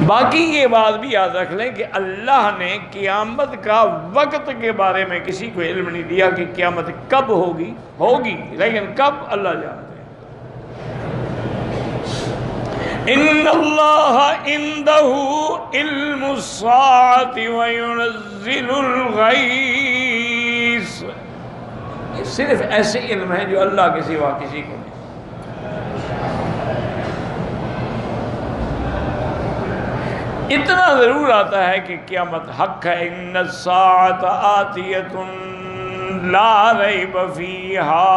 باقی یہ بات بھی یاد رکھ لیں کہ اللہ نے قیامت کا وقت کے بارے میں کسی کو علم نہیں دیا کہ قیامت کب ہوگی، لیکن کب اللہ جانتے ہیں۔ ان اللہ عنده علم الساعۃ وینزل الغیث، یہ صرف ایسے علم ہے جو اللہ کے سوا کسی کو نہیں۔ اتنا ضرور آتا ہے کہ قیامت حق ہے، ان الساعۃ آتیۃ لا ریب فیہا،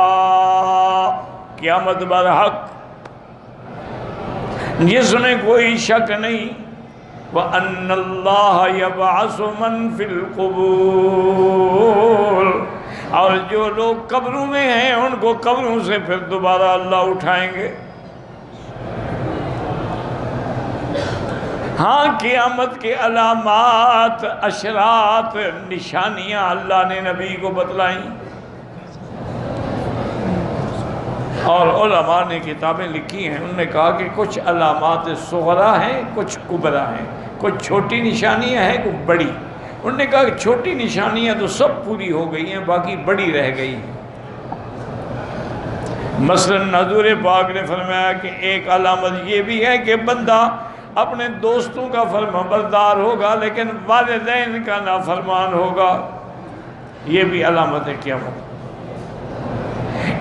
قیامت برحق جس میں کوئی شک نہیں، وَأَنَّ اللَّهَ يَبْعَثُ مَن فِي الْقُبُورِ، اور جو لوگ قبروں میں ہیں ان کو قبروں سے پھر دوبارہ اللہ اٹھائیں گے۔ ہاں قیامت کے علامات، اشرات، نشانیاں اللہ نے نبی کو بتلائیں، اور علماء نے کتابیں لکھی ہیں، انہوں نے کہا کہ کچھ علامات صغرا ہیں، کچھ کبرا ہیں، کچھ چھوٹی نشانیاں ہیں، کچھ بڑی۔ انہوں نے کہا کہ چھوٹی نشانیاں تو سب پوری ہو گئی ہیں، باقی بڑی رہ گئی ہیں۔ مثلا حضور پاک نے فرمایا کہ ایک علامت یہ بھی ہے کہ بندہ اپنے دوستوں کا فرما بردار ہوگا لیکن والدین کا نافرمان ہوگا، یہ بھی علامت ہے قیامت۔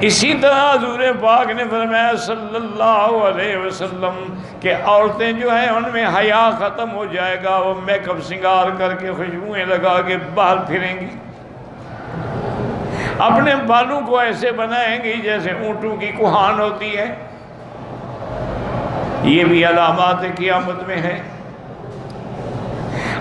اسی طرح حضور پاک نے فرمایا صلی اللہ علیہ وسلم کہ عورتیں جو ہیں ان میں حیا ختم ہو جائے گا، وہ میک اپ سنگار کر کے خوشبوئیں لگا کے باہر پھریں گی، اپنے بالوں کو ایسے بنائیں گی جیسے اونٹوں کی کوہان ہوتی ہے، یہ بھی علامات قیامت میں ہے۔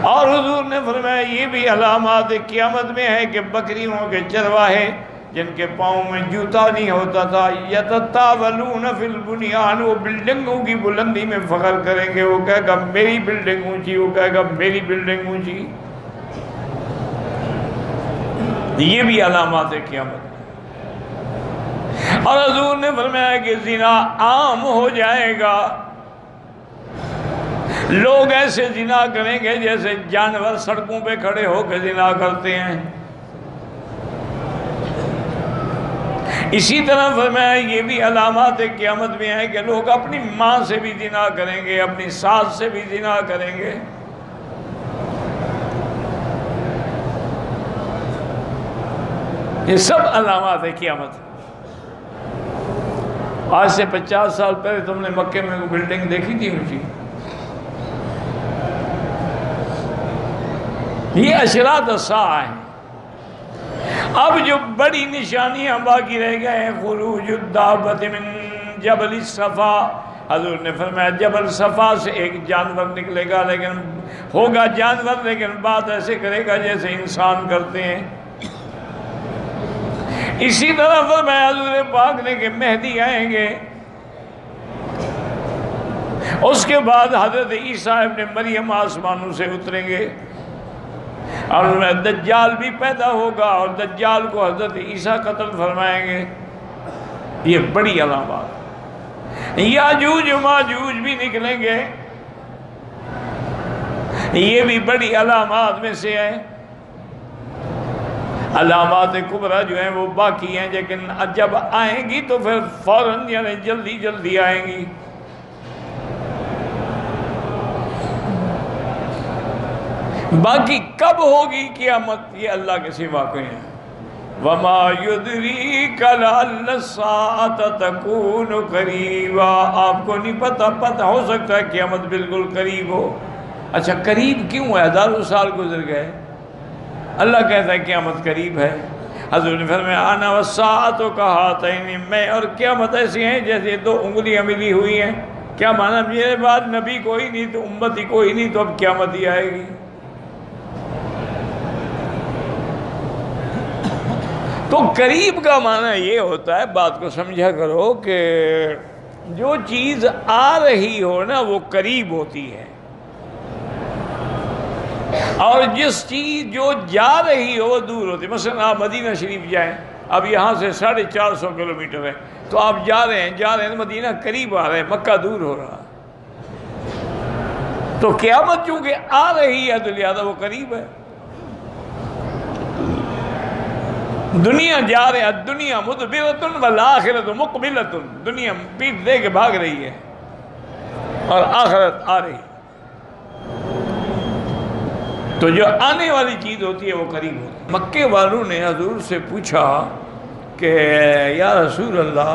اور حضور نے فرمایا یہ بھی علامات قیامت میں ہے کہ بکریوں کے چرواہے جن کے پاؤں میں جوتا نہیں ہوتا تھا، یتطاولون فی البنیان، وہ بلڈنگوں کی بلندی میں فخر کریں گے، وہ کہے گا میری بلڈنگ اونچی، وہ کہے گا میری بلڈنگ اونچی، یہ بھی علامات قیامت۔ اور حضور نے فرمایا کہ زنا عام ہو جائے گا، لوگ ایسے زنا کریں گے جیسے جانور سڑکوں پہ کھڑے ہو کے زنا کرتے ہیں۔ اسی طرح فرمایا یہ بھی علامات قیامت میں ہے کہ لوگ اپنی ماں سے بھی زنا کریں گے، اپنی ساس سے بھی زنا کریں گے۔ یہ سب علامات قیامت۔ آج سے 50 سال پہلے تم نے مکے میں وہ بلڈنگ دیکھی تھی اونچی؟ یہ اشراط الساعہ ہیں۔ اب جو بڑی نشانیاں باقی رہ گئے ہیں، خروج الدابۃ من جبل الصفا، حضور نے فرمایا جبل صفا سے ایک جانور نکلے گا، لیکن ہوگا جانور لیکن بات ایسے کرے گا جیسے انسان کرتے ہیں۔ اسی طرح فرمایا حضور پاک نے کہ مہدی آئیں گے، اس کے بعد حضرت عیسیٰ ابن مریم آسمانوں سے اتریں گے، اور دجال بھی پیدا ہوگا اور دجال کو حضرت عیسیٰ قتل فرمائیں گے۔ یہ بڑی علامات۔ یاجوج و ماجوج بھی نکلیں گے، یہ بھی بڑی علامات میں سے ہے۔ علامات کبریٰ جو ہیں وہ باقی ہیں، لیکن جب آئیں گی تو پھر فوراً یعنی جلدی جلدی آئیں گی۔ باقی کب ہوگی قیامت یہ اللہ کے سوا کوئی ہے۔ وَمَا يُدْرِيكَ لَعَلَّ السَّاعَةَ تَكُونُ قَرِيبًا، آپ کو نہیں پتہ ہو سکتا ہے قیامت بالکل قریب ہو۔ اچھا قریب کیوں ہے؟ ہزاروں سال گزر گئے، اللہ کہتا ہے قیامت قریب ہے۔ حضور نے فرمایا انا والساعۃ کہاتین، میں اور قیامت ایسی ہیں جیسے دو انگلیاں ملی ہوئی ہیں۔ کیا معنی؟ میرے بعد نبی کوئی نہیں تو امتی کوئی نہیں، تو اب قیامت ہی آئے گی۔ تو قریب کا معنی یہ ہوتا ہے، بات کو سمجھا کرو، کہ جو چیز آ رہی ہو نا وہ قریب ہوتی ہے، اور جس چیز جو جا رہی ہو وہ دور ہوتی ہے۔ مثلا آپ مدینہ شریف جائیں، اب یہاں سے 450 کلومیٹر ہے، تو آپ جا رہے ہیں مدینہ قریب آ رہے ہیں، مکہ دور ہو رہا۔ تو قیامت چونکہ آ رہی ہے تو لہذا وہ قریب ہے. دنیا جا رہی ہے، دنیا مدبرۃ والآخرۃ مقبلۃ، دنیا پیٹ دے کے بھاگ رہی ہے اور آخرت آ رہی ہے. تو جو آنے والی چیز ہوتی ہے وہ قریب ہوتی ہے. مکے والوں نے حضور سے پوچھا کہ یا رسول اللہ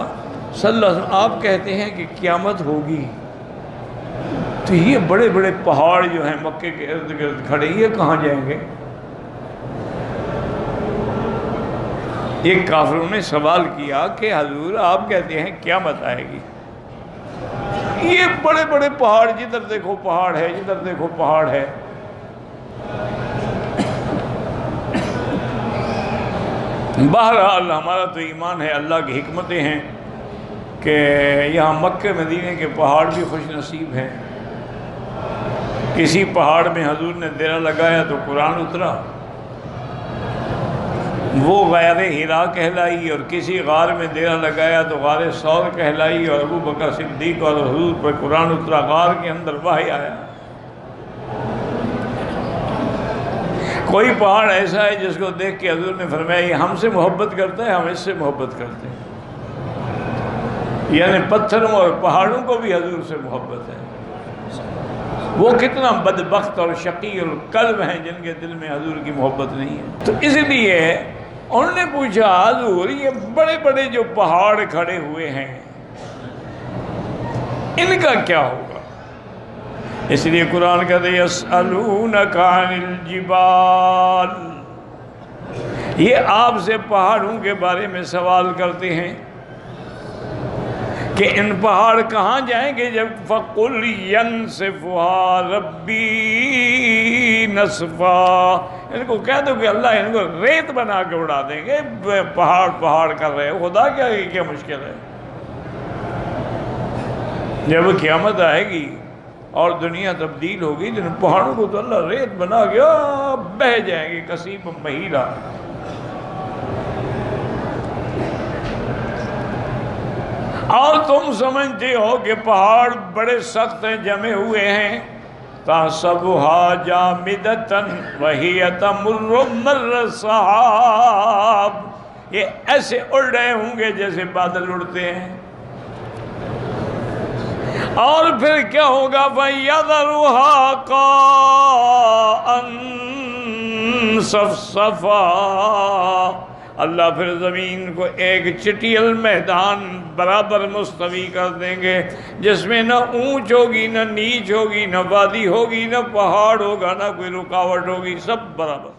صلی اللہ علیہ وسلم آپ کہتے ہیں کہ قیامت ہوگی، تو یہ بڑے بڑے پہاڑ جو ہیں مکے کے ارد گرد کھڑے، یہ کہاں جائیں گے؟ ایک کافروں نے سوال کیا کہ حضور آپ کہتے ہیں قیامت آئے گی، یہ بڑے بڑے پہاڑ، جدھر دیکھو پہاڑ ہے، جدھر دیکھو پہاڑ ہے. بہرحال ہمارا تو ایمان ہے اللہ کی حکمتیں ہیں کہ یہاں مکہ مدینے کے پہاڑ بھی خوش نصیب ہیں. کسی پہاڑ میں حضور نے ڈیرا لگایا تو قرآن اترا، وہ غار ہرا کہلائی، اور کسی غار میں ڈیرا لگایا تو غار ثور کہلائی، اور ابو بکر صدیق اور حضور پر قرآن اترا، غار کے اندر وحی آیا. کوئی پہاڑ ایسا ہے جس کو دیکھ کے حضور نے فرمایا یہ ہم سے محبت کرتا ہے، ہم اس سے محبت کرتے ہیں. یعنی پتھروں اور پہاڑوں کو بھی حضور سے محبت ہے. وہ کتنا بدبخت اور شقی القلب ہیں جن کے دل میں حضور کی محبت نہیں ہے. تو اس لیے انہوں نے پوچھا حضور یہ بڑے بڑے جو پہاڑ کھڑے ہوئے ہیں ان کا کیا ہوگا؟ اس لیے قرآن کہتے ہیں یسألونک عن الجبال، یہ آپ سے پہاڑوں کے بارے میں سوال کرتے ہیں کہ ان پہاڑ کہاں جائیں گے. جب فَقُلْ يَنْسِفُهَا رَبِّي نَسْفًا، ان کو کہہ دو کہ اللہ ان کو ریت بنا کے اڑا دیں گے. پہاڑ کر رہے ہو، خدا کیا مشکل ہے. جب قیامت آئے گی اور دنیا تبدیل ہوگی تو ان پہاڑوں کو تو اللہ ریت بنا گیا، بہہ جائیں گے کثیب مہیلا. اور تم سمجھتے ہو کہ پہاڑ بڑے سخت ہیں، جمے ہوئے ہیں. تَحْسَبُهَا جَامِدَةً وَهِيَ تَمُرُّ مَرَّ السَّحَابِ، یہ ایسے اڑ رہے ہوں گے جیسے بادل اڑتے ہیں. اور پھر کیا ہوگا؟ فَيَذَرُهَا قَاعًا صَفْصَفًا، اللہ پھر زمین کو ایک چٹیل میدان برابر مستوی کر دیں گے، جس میں نہ اونچ ہوگی نہ نیچ ہوگی، نہ وادی ہوگی نہ پہاڑ ہوگا، نہ کوئی رکاوٹ ہوگی، سب برابر.